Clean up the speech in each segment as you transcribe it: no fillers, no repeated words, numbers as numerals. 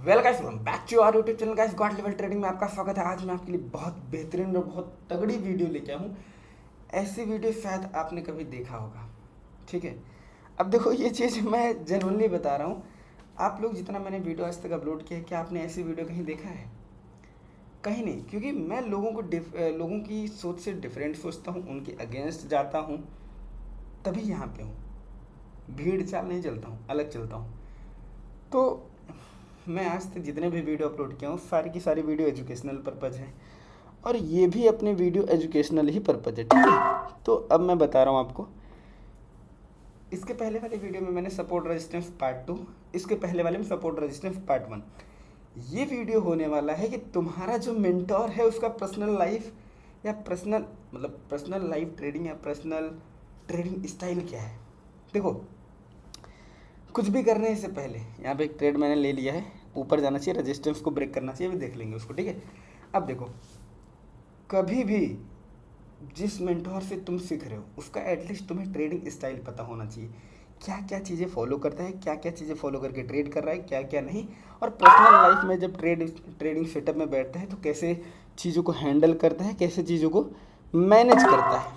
Welcome back to our YouTube channel guys god level trading में आपका स्वागत है। आज मैं आपके लिए बहुत बेहतरीन और बहुत तगड़ी वीडियो लेके आया हूँ। ऐसी वीडियो शायद आपने कभी देखा होगा। ठीक है, अब देखो ये चीज़ मैं जेन्युइनली बता रहा हूँ। आप लोग जितना मैंने वीडियो आज तक अपलोड किया है, क्या आपने ऐसी वीडियो कहीं देखा है? कहीं नहीं, क्योंकि मैं लोगों की सोच से डिफरेंट सोचता हूँ, उनके अगेंस्ट जाता हूँ, तभी यहाँ पे हूँ। भीड़ चाल नहीं चलता हूँ, अलग चलता हूँ। तो मैं आज तक जितने भी वीडियो अपलोड किया हूँ, सारी की सारी वीडियो एजुकेशनल पर्पज़ है, और ये भी अपने वीडियो एजुकेशनल ही पर्पज़ है। ठीक है, तो अब मैं बता रहा हूँ आपको। इसके पहले वाले वीडियो में मैंने सपोर्ट रेजिस्टेंस पार्ट 2, इसके पहले वाले में सपोर्ट रेजिस्टेंस पार्ट 1। ये वीडियो होने वाला है कि तुम्हारा जो मेंटोर है उसका पर्सनल लाइफ या पर्सनल लाइफ ट्रेडिंग या पर्सनल ट्रेडिंग स्टाइल क्या है। देखो, कुछ भी करने से पहले यहाँ पे एक ट्रेड मैंने ले लिया है, ऊपर जाना चाहिए, रेजिस्टेंस को ब्रेक करना चाहिए, अभी देख लेंगे उसको। ठीक है, अब देखो, कभी भी जिस मेंटोर से तुम सीख रहे हो उसका एटलीस्ट तुम्हें ट्रेडिंग स्टाइल पता होना चाहिए। क्या क्या चीज़ें फॉलो करता है, क्या क्या चीज़ें फॉलो करके ट्रेड कर रहा है, क्या क्या नहीं। और पर्सनल लाइफ में जब ट्रेडिंग सेटअप में बैठता है तो कैसे चीज़ों को हैंडल करता है, कैसे चीज़ों को मैनेज करता है,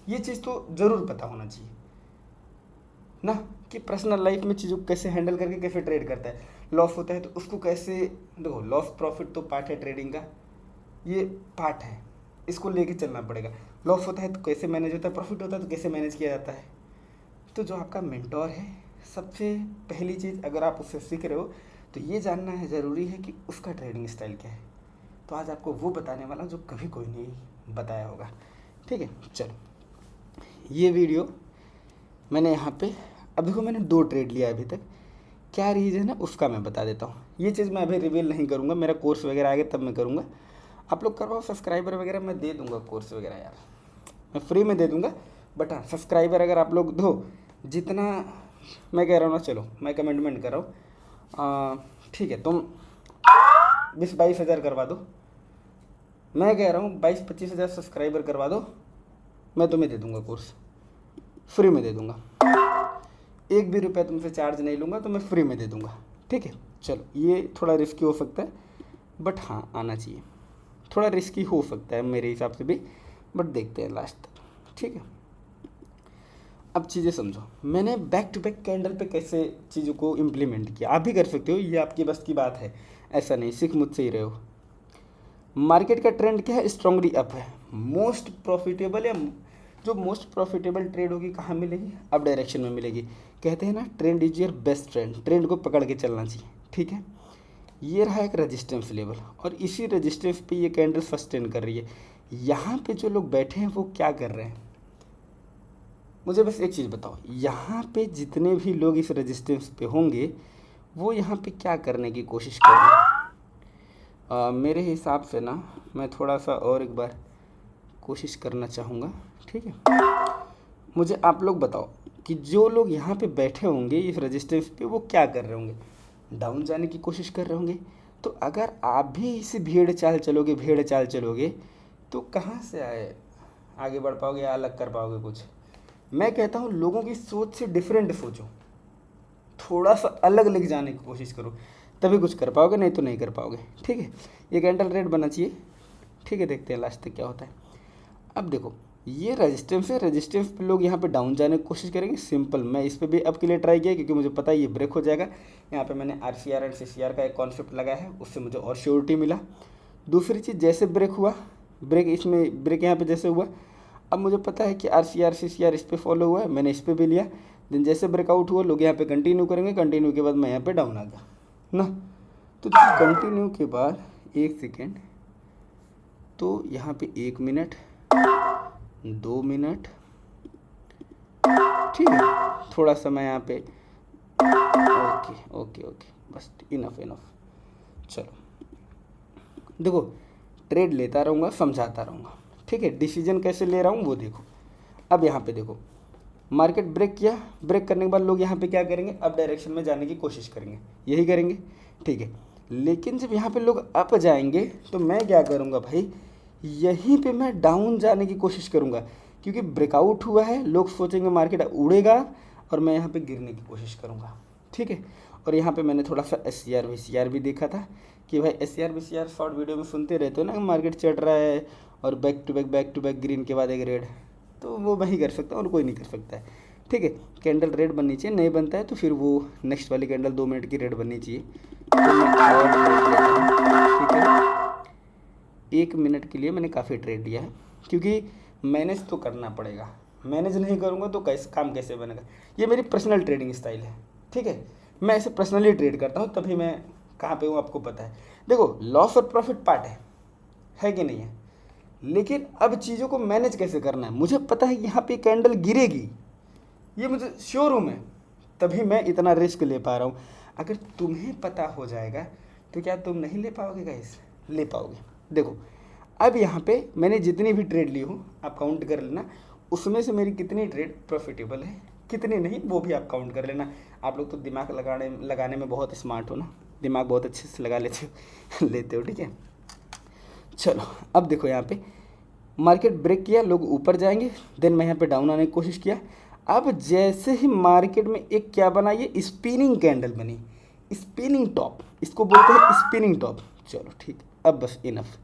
ये चीज़ तो ज़रूर पता होना चाहिए ना, कि पर्सनल लाइफ में चीज़ों को कैसे हैंडल करके कैसे ट्रेड करता है। लॉस होता है तो उसको कैसे, देखो लॉस प्रॉफिट तो पार्ट है ट्रेडिंग का, ये पार्ट है, इसको लेके चलना पड़ेगा। लॉस होता है तो कैसे मैनेज होता है, प्रॉफिट होता है तो कैसे मैनेज किया जाता है। तो जो आपका मेंटोर है, सबसे पहली चीज़ अगर आप उससे सीख रहे हो तो ये जानना है ज़रूरी है कि उसका ट्रेडिंग स्टाइल क्या है। तो आज आपको वो बताने वाला जो कभी कोई नहीं बताया होगा। ठीक है, चलो ये वीडियो मैंने यहाँ पे, अब देखो मैंने 2 ट्रेड लिया अभी तक। क्या रीज़न है उसका मैं बता देता हूँ। ये चीज़ मैं अभी रिवील नहीं करूँगा, मेरा कोर्स वगैरह आगे तब मैं करूँगा। आप लोग करवाओ, सब्सक्राइबर वगैरह मैं दे दूँगा, कोर्स वगैरह यार मैं फ्री में दे दूँगा। बट हाँ, सब्सक्राइबर अगर आप लोग दो, जितना मैं कह रहा हूँ ना, चलो मैं कमेंटमेंट कर रहा हूँ, ठीक है, तुम 20-22 हज़ार करवा दो। मैं कह रहा हूँ 22-25 हज़ार सब्सक्राइबर करवा दो, मैं तुम्हें दे दूँगा कोर्स, फ्री में दे दूँगा। एक भी रुपया तुमसे चार्ज नहीं लूँगा, तो मैं फ्री में दे दूँगा। ठीक है, चलो ये थोड़ा रिस्की हो सकता है, बट हाँ आना चाहिए। थोड़ा रिस्की हो सकता है मेरे हिसाब से भी, बट देखते हैं लास्ट तक। ठीक है, अब चीज़ें समझो, मैंने बैक टू बैक कैंडल पे कैसे चीज़ों को इम्प्लीमेंट किया। आप भी कर सकते हो, ये आपकी बस की बात है, ऐसा नहीं सीख मुझसे ही रहे हो। मार्केट का ट्रेंड क्या है, स्ट्रांगली अप है। मोस्ट प्रॉफिटेबल या जो मोस्ट प्रॉफिटेबल ट्रेड होगी कहाँ मिलेगी, अप डायरेक्शन में मिलेगी। कहते हैं ना, trend is your best friend, trend को पकड़ के चलना चाहिए। ठीक है, ये रहा एक रेजिस्टेंस लेवल, और इसी रेजिस्टेंस पे ये कैंडल सस्टेन कर रही है। यहाँ पे जो लोग बैठे हैं वो क्या कर रहे हैं, मुझे बस एक चीज़ बताओ। यहाँ पे जितने भी लोग इस रेजिस्टेंस पे होंगे वो यहाँ पे क्या करने की कोशिश कर रहे हैं। मेरे हिसाब से ना, मैं थोड़ा सा और एक बार कोशिश करना चाहूँगा। ठीक है, मुझे आप लोग बताओ कि जो लोग यहाँ पे बैठे होंगे इस रेजिस्टेंस पे वो क्या कर रहे होंगे, डाउन जाने की कोशिश कर रहे होंगे। तो अगर आप भी इसी भेड़ चाल चलोगे तो कहाँ से आगे बढ़ पाओगे या अलग कर पाओगे कुछ। मैं कहता हूँ लोगों की सोच से डिफरेंट सोचो, थोड़ा सा अलग लेके जाने की कोशिश करो, तभी कुछ कर पाओगे, नहीं तो नहीं कर पाओगे। ठीक है, ये कैंडल रेड बनना चाहिए। ठीक है, देखते हैं लास्ट तक क्या होता है। अब देखो, ये रेजिस्टेंस है, रेजिस्टेंस पे लोग यहाँ पे डाउन जाने की कोशिश करेंगे। सिंपल, मैं इस पर भी अब के लिए ट्राई किया क्योंकि मुझे पता है ये ब्रेक हो जाएगा। यहाँ पे मैंने RCR एंड CCR का एक कॉन्सेप्ट लगाया है, उससे मुझे और श्योरिटी मिला। दूसरी चीज़, जैसे ब्रेक हुआ, ब्रेक यहाँ पे जैसे हुआ, अब मुझे पता है कि RCR CCR इस पर फॉलो हुआ है, मैंने इस पर भी लिया। देन जैसे ब्रेकआउट हुआ लोग यहाँ पे कंटिन्यू करेंगे, कंटिन्यू के बाद मैं यहाँ पे डाउन आ गया ना। तो कंटिन्यू के बाद 1 सेकेंड, तो यहाँ पे 1 मिनट, 2 मिनट, ठीक है, थोड़ा समय यहाँ पे, ओके ओके ओके, बस इनफ इनफ। चलो देखो, ट्रेड लेता रहूँगा, समझाता रहूँगा। ठीक है, डिसीजन कैसे ले रहा हूँ वो देखो। अब यहाँ पे देखो, मार्केट ब्रेक किया, ब्रेक करने के बाद लोग यहाँ पे क्या करेंगे, अप डायरेक्शन में जाने की कोशिश करेंगे, यही करेंगे। ठीक है, लेकिन जब यहाँ पे लोग अप जाएंगे तो मैं क्या करूँगा भाई, यहीं पे मैं डाउन जाने की कोशिश करूँगा, क्योंकि ब्रेकआउट हुआ है, लोग सोचेंगे मार्केट उड़ेगा और मैं यहाँ पे गिरने की कोशिश करूँगा। ठीक है, और यहाँ पे मैंने थोड़ा सा SCR VCR भी देखा था कि भाई SCR VCR शॉर्ट वीडियो में सुनते रहते हो ना, मार्केट चढ़ रहा है और बैक टू बैक ग्रीन के बाद एक रेड, तो वो मैं ही कर सकता हूँ और कोई नहीं कर सकता है। ठीक है, कैंडल रेड बननी चाहिए, नहीं बनता है तो फिर वो नेक्स्ट वाली कैंडल 2 मिनट की रेड बननी चाहिए। तो मैं और ट्रेड लेता हूँ। ठीक है, 1 मिनट के लिए मैंने काफ़ी ट्रेड लिया है, क्योंकि मैनेज तो करना पड़ेगा, मैनेज नहीं करूँगा तो कैसे काम कैसे बनेगा। ये मेरी पर्सनल ट्रेडिंग स्टाइल है। ठीक है, मैं ऐसे पर्सनली ट्रेड करता हूँ, तभी मैं कहाँ पे हूँ आपको पता है। देखो, लॉस और प्रॉफिट पार्ट है कि नहीं है, लेकिन अब चीज़ों को मैनेज कैसे करना है मुझे पता है। यहाँ पे कैंडल गिरेगी, ये मुझे श्योर हूँ मैं, तभी मैं इतना रिस्क ले पा रहा हूँ। अगर तुम्हें पता हो जाएगा तो क्या तुम नहीं ले पाओगे गाइस? ले पाओगे। देखो, अब यहाँ पे मैंने जितनी भी ट्रेड ली हूँ आप काउंट कर लेना, उसमें से मेरी कितनी ट्रेड प्रॉफिटेबल है, कितनी नहीं, वो भी आप काउंट कर लेना। आप लोग तो दिमाग लगाने में बहुत स्मार्ट हो ना, दिमाग बहुत अच्छे से लगा लेते हो। ठीक है, चलो अब देखो, यहाँ पे मार्केट ब्रेक किया, लोग ऊपर जाएंगे, देन मैं यहाँ पे डाउन आने की कोशिश किया। अब जैसे ही मार्केट में एक क्या बना, ये स्पिनिंग कैंडल बनी, स्पिनिंग टॉप, इसको बोलते हैं स्पिनिंग टॉप। चलो ठीक, अब बस इनफ,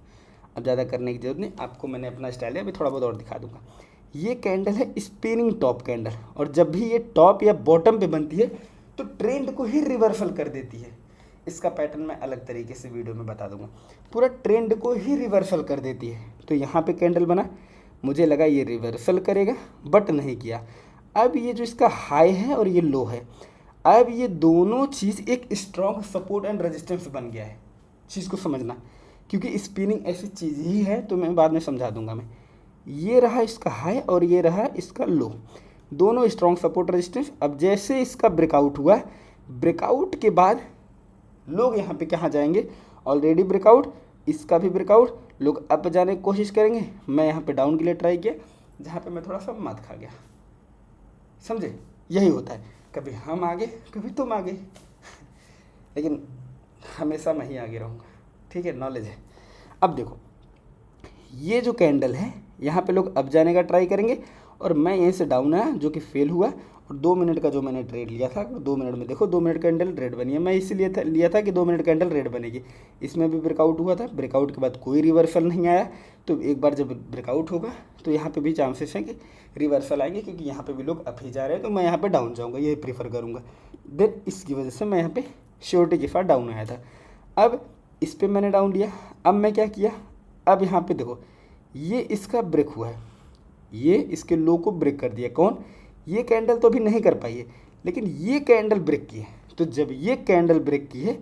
अब ज़्यादा करने की जरूरत नहीं, आपको मैंने अपना स्टाइल है, अभी थोड़ा बहुत और दिखा दूंगा। ये कैंडल है स्पिनिंग टॉप कैंडल, और जब भी ये टॉप या बॉटम पे बनती है तो ट्रेंड को ही रिवर्सल कर देती है। इसका पैटर्न मैं अलग तरीके से वीडियो में बता दूंगा, पूरा ट्रेंड को ही रिवर्सल कर देती है। तो यहाँ पे कैंडल बना, मुझे लगा ये रिवर्सल करेगा, बट नहीं किया। अब ये जो इसका हाई है और ये लो है, अब ये दोनों चीज़ एक स्ट्रॉन्ग सपोर्ट एंड रेजिस्टेंस बन गया है। चीज़ को समझना, क्योंकि स्पिनिंग ऐसी चीज़ ही है, तो मैं बाद में समझा दूंगा मैं। ये रहा इसका हाई और ये रहा इसका लो, दोनों स्ट्रॉन्ग सपोर्ट रेजिस्टेंस। अब जैसे इसका ब्रेकआउट हुआ, ब्रेकआउट के बाद लोग यहाँ पे कहाँ जाएंगे, ऑलरेडी ब्रेकआउट, इसका भी ब्रेकआउट, लोग अप जाने की कोशिश करेंगे। मैं यहाँ पे डाउन के लिए ट्राई किया, जहाँ पे मैं थोड़ा सा मात खा गया, समझे? यही होता है, कभी हम आगे कभी तुम आगे, लेकिन हमेशा मैं ही आगे रहूँगा। ठीक है, नॉलेज है। अब देखो, ये जो कैंडल है, यहाँ पे लोग अप जाने का ट्राई करेंगे और मैं यहीं से डाउन आया, जो कि फेल हुआ। और 2 मिनट का जो मैंने ट्रेड लिया था, 2 मिनट में देखो 2 मिनट कैंडल रेड बनी है, मैं इसीलिए लिया था कि 2 मिनट कैंडल रेड बनेगी। इसमें भी ब्रेकआउट हुआ था, ब्रेकआउट के बाद कोई रिवर्सल नहीं आया। तो एक बार जब ब्रेकआउट होगा तो यहाँ पे भी चांसेस हैं कि रिवर्सल आएंगे, क्योंकि यहाँ पे भी लोग अप ही जा रहे हैं, तो मैं यहाँ पे डाउन जाऊँगा, यही प्रीफर करूँगा। देन इसकी वजह से मैं यहाँ पे श्योरिटी के साथ डाउन आया था। अब इस पर मैंने डाउन लिया, अब मैं क्या किया, अब यहाँ पे देखो, ये इसका ब्रेक हुआ है, ये इसके लो को ब्रेक कर दिया। कौन? ये कैंडल तो अभी नहीं कर पाई है, लेकिन ये कैंडल ब्रेक की है। तो जब ये कैंडल ब्रेक की है,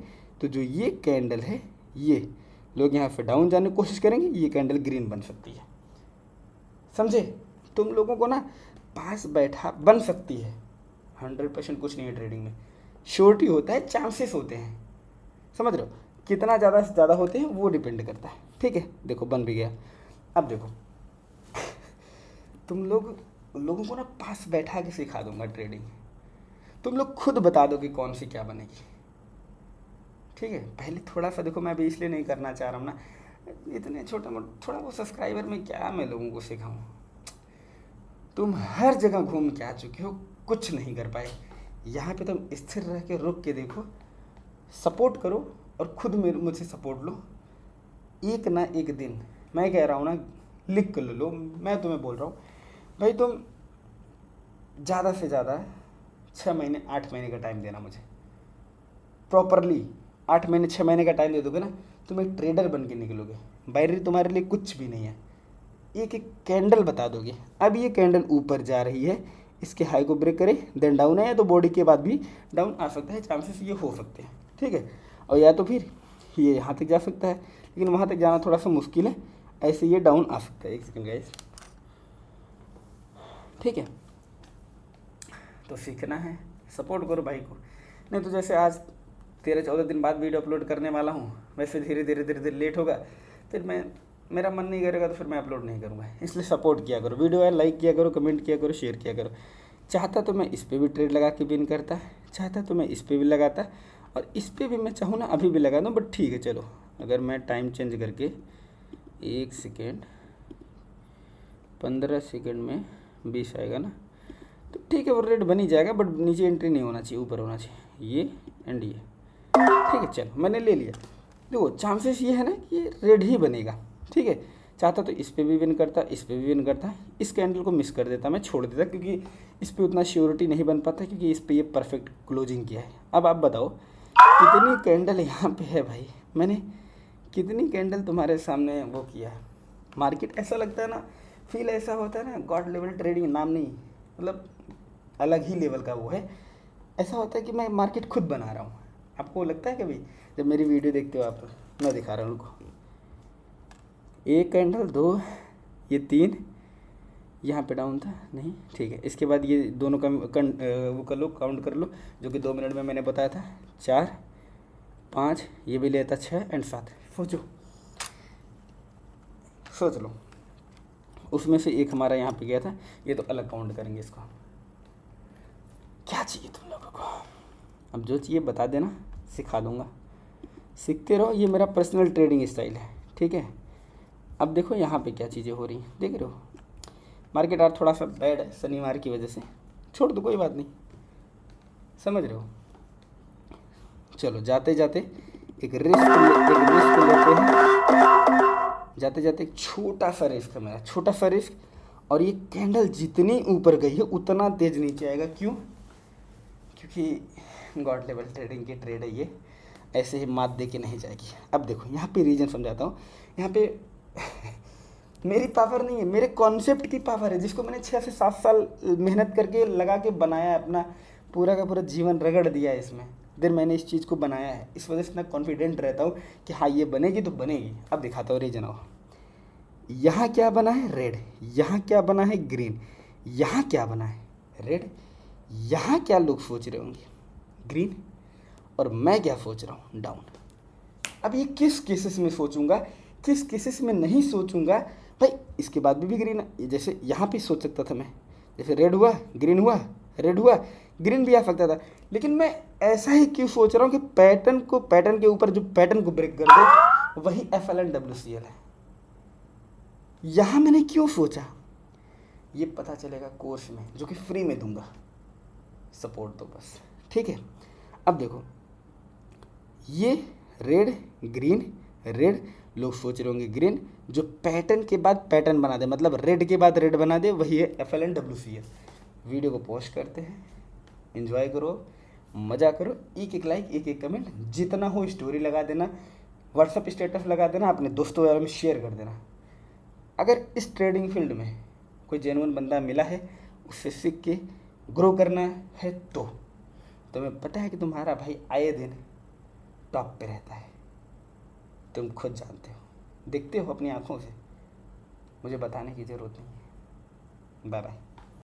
तो जो ये कैंडल है, ये लोग यहाँ पे डाउन जाने की कोशिश करेंगे, ये कैंडल ग्रीन बन सकती है। समझे? तुम लोगों को ना पास बैठा बन सकती है, 100% कुछ नहीं है ट्रेडिंग में, श्योरिटी होता है, चांसेस होते हैं, समझ रहे हो? कितना ज़्यादा से ज़्यादा होते हैं वो डिपेंड करता है। ठीक है, देखो बन भी गया। अब देखो तुम लोगों को ना पास बैठा के सिखा दूंगा ट्रेडिंग, तुम लोग खुद बता दो कि कौन सी क्या बनेगी। ठीक है, पहले थोड़ा सा देखो, मैं भी इसलिए नहीं करना चाह रहा हूँ ना, इतने छोटा मोटा थोड़ा वो सब्सक्राइबर में क्या मैं लोगों को सिखाऊँ। तुम हर जगह घूम के आ चुके हो, कुछ नहीं कर पाए। यहाँ पे तुम स्थिर रह के रुक के देखो, सपोर्ट करो और खुद मुझसे सपोर्ट लो। एक ना एक दिन, मैं कह रहा हूँ ना, लिख कर लो, मैं तुम्हें बोल रहा हूँ भाई, तुम ज़्यादा से ज़्यादा 6 महीने 8 महीने का टाइम देना मुझे, प्रॉपरली 8 महीने 6 महीने का टाइम दे दोगे ना, तुम एक ट्रेडर बन के निकलोगे। बायरी तुम्हारे लिए कुछ भी नहीं है, एक एक कैंडल बता दोगे। अब ये कैंडल ऊपर जा रही है, इसके हाई को ब्रेक करे, देन डाउन है, तो बॉडी के बाद भी डाउन आ सकता है, चांसेस ये हो सकते हैं। ठीक है, और या तो फिर ये यहाँ तक जा सकता है, लेकिन वहाँ तक जाना थोड़ा सा मुश्किल है, ऐसे ये डाउन आ सकता है। एक सेकंड गाइस, ठीक है, तो सीखना है, सपोर्ट करो भाई को। नहीं तो जैसे आज 13-14 दिन बाद वीडियो अपलोड करने वाला हूँ, वैसे धीरे धीरे लेट होगा, फिर मेरा मन नहीं करेगा तो फिर मैं अपलोड नहीं करूँगा। इसलिए सपोर्ट किया करो, वीडियो है लाइक किया करो, कमेंट किया करो, शेयर किया करो। चाहता तो मैं इस पर भी ट्रेड लगा के विन करता, चाहता तो मैं इस पर भी लगाता, और इस पर भी मैं चाहूँ ना अभी भी लगा दूँ, बट ठीक है चलो, अगर मैं टाइम चेंज करके 1 सेकेंड 15 सेकेंड में 20 आएगा ना, तो ठीक है, वो रेट बन ही जाएगा, बट नीचे एंट्री नहीं होना चाहिए, ऊपर होना चाहिए। ये एंड ये, ठीक है। चलो मैंने ले लिया। देखो चांसेस ये है ना कि ये रेड ही बनेगा, ठीक है। चाहता तो इस पे भी विन करता, इस पे भी विन करता, इस कैंडल को मिस कर देता, मैं छोड़ देता, क्योंकि इस पे उतना श्योरिटी नहीं बन पाता, क्योंकि इस पे ये परफेक्ट क्लोजिंग किया है। अब आप बताओ कितनी कैंडल यहाँ पे है भाई, मैंने कितनी कैंडल तुम्हारे सामने वो किया है। मार्केट ऐसा लगता है ना, फील ऐसा होता है ना, गॉड लेवल ट्रेडिंग नाम नहीं, मतलब अलग ही लेवल का वो है। ऐसा होता है कि मैं मार्केट खुद बना रहा हूँ। आपको लगता है कभी जब मेरी वीडियो देखते हो आप, मैं दिखा रहा हूँ उनको, एक कैंडल, दो, ये तीन, यहाँ पे डाउन था नहीं, ठीक है। इसके बाद ये दोनों का वो कर लो, काउंट कर लो, जो कि 2 मिनट में मैंने बताया था, 4, 5, ये भी लेता 6 एंड 7। सोच लो उसमें से एक हमारा यहाँ पे गया था, ये तो अलग काउंट करेंगे इसको। क्या चाहिए तुम लोगों को? अब जो चाहिए बता देना, सिखा दूंगा, सीखते रहो, ये मेरा पर्सनल ट्रेडिंग स्टाइल है, ठीक है। अब देखो यहाँ पे क्या चीज़ें हो रही हैं, देख रहे हो। मार्केट आज थोड़ा सा बैड है शनिवार की वजह से, छोड़ दो कोई बात नहीं, समझ रहे हो। चलो जाते जाते एक रिस्क लेते हैं, जाते जाते एक छोटा सा रिस्क है मेरा, छोटा सा रिस्क। और ये कैंडल जितनी ऊपर गई है उतना तेज नीचे आएगा, क्यों? क्योंकि गॉड लेवल ट्रेडिंग की ट्रेड है ये, ऐसे ही मात दे के नहीं जाएगी। अब देखो यहाँ पे रीजन समझाता हूँ। यहाँ पे मेरी पावर नहीं है, मेरे कॉन्सेप्ट की पावर है, जिसको मैंने 6 से 7 साल मेहनत करके लगा के बनाया है, अपना पूरा का पूरा जीवन रगड़ दिया है इसमें, देन मैंने इस चीज़ को बनाया है। इस वजह से मैं कॉन्फिडेंट रहता हूँ कि हाँ ये बनेगी तो बनेगी। अब दिखाता हूँ रीजन। आओ, यहाँ क्या बना है? रेड। यहाँ क्या बना है? ग्रीन। यहाँ क्या बना है? रेड। यहाँ क्या लोग सोच रहे होंगे? ग्रीन। और मैं क्या सोच रहा हूँ? डाउन। अब ये किस केसेस में सोचूंगा, किस केसेस में नहीं सोचूंगा भाई? इसके बाद भी ग्रीन, जैसे यहाँ पे सोच सकता था मैं, जैसे रेड हुआ ग्रीन हुआ, रेड हुआ ग्रीन भी आ सकता था, लेकिन मैं ऐसा ही क्यों सोच रहा हूँ कि पैटर्न के ऊपर जो पैटर्न को ब्रेक कर दे वही FLNWCL है। यहाँ मैंने क्यों सोचा, ये पता चलेगा कोर्स में, जो कि फ्री में दूंगा, सपोर्ट दो बस, ठीक है। अब देखो ये रेड ग्रीन, रेड, लोग सोच रहे होंगे ग्रीन, जो पैटर्न के बाद पैटर्न बना दे, मतलब रेड के बाद रेड बना दे, वही है FLNWCL। वीडियो को पोस्ट करते हैं, एंजॉय करो, मज़ा करो, एक लाइक, एक कमेंट, जितना हो स्टोरी लगा देना, व्हाट्सअप स्टेटस लगा देना, अपने दोस्तों यारों में शेयर कर देना। अगर इस ट्रेडिंग फील्ड में कोई जेन्युइन बंदा मिला है, उससे सीख के ग्रो करना है, तो तुम्हें पता है कि तुम्हारा भाई आए दिन टॉप पे रहता है, तुम खुद जानते हो, देखते हो अपनी आंखों से, मुझे बताने की ज़रूरत नहीं है। Bye bye.